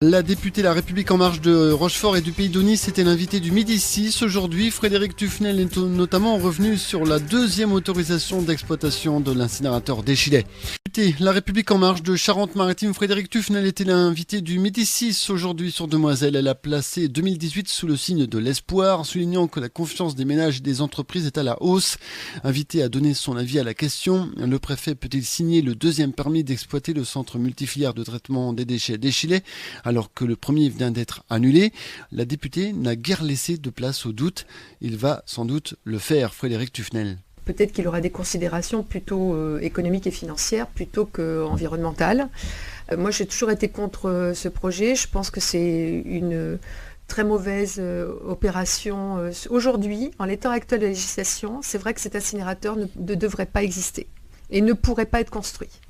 La députée La République En Marche de Rochefort et du Pays d'Aunis était l'invitée du Midi 6. Aujourd'hui, Frédéric Tufnel est notamment revenu sur la deuxième autorisation d'exploitation de l'incinérateur d'Échillais. La République En Marche de Charente-Maritime, Frédéric Tufnel était l'invité du Midi 6 aujourd'hui sur Demoiselle. Elle a placé 2018 sous le signe de l'espoir, soulignant que la confiance des ménages et des entreprises est à la hausse. Invité à donner son avis à la question, le préfet peut-il signer le deuxième permis d'exploiter le centre multifilière de traitement des déchets d'Échillais alors que le premier vient d'être annulé? La députée n'a guère laissé de place au doute. Il va sans doute le faire, Frédéric Tufnel. Peut-être qu'il aura des considérations plutôt économiques et financières plutôt qu'environnementales. Moi, j'ai toujours été contre ce projet. Je pense que c'est une très mauvaise opération. Aujourd'hui, en l'état actuel de la législation, c'est vrai que cet incinérateur ne devrait pas exister et ne pourrait pas être construit.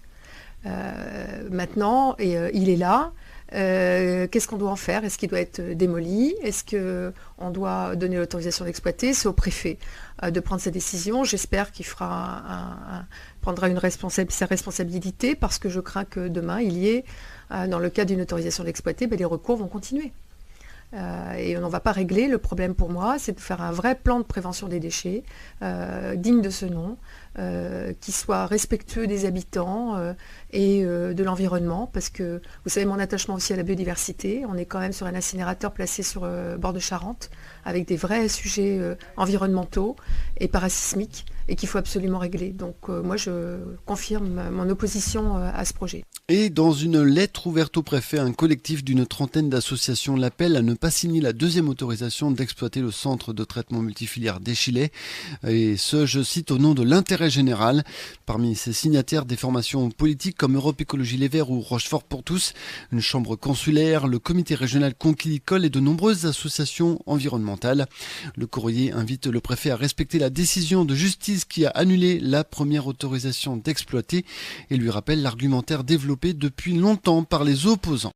Maintenant, il est là. Qu'est-ce qu'on doit en faire? Est-ce qu'il doit être démoli? Est-ce qu'on doit donner l'autorisation d'exploiter? C'est au préfet de prendre sa décision. J'espère qu'il prendra sa responsabilité, parce que je crains que demain, il y ait, dans le cas d'une autorisation d'exploiter, les recours vont continuer. Et on n'en va pas régler. Le problème pour moi, c'est de faire un vrai plan de prévention des déchets, digne de ce nom, qui soit respectueux des habitants et de l'environnement, parce que vous savez mon attachement aussi à la biodiversité. On est quand même sur un incinérateur placé sur bord de Charente, avec des vrais sujets environnementaux et parasismiques, et qu'il faut absolument régler. Donc moi, je confirme mon opposition à ce projet. Et dans une lettre ouverte au préfet, un collectif d'une trentaine d'associations l'appelle à ne pas signer la deuxième autorisation d'exploiter le centre de traitement multifilière d'Échillais. Et ce, je cite, au nom de l'intérêt général. Parmi ces signataires, des formations politiques comme Europe Écologie Les Verts ou Rochefort pour tous, une chambre consulaire, le comité régional Conquilicole et de nombreuses associations environnementales. Le courrier invite le préfet à respecter la décision de justice qui a annulé la première autorisation d'exploiter et lui rappelle l'argumentaire développé depuis longtemps par les opposants.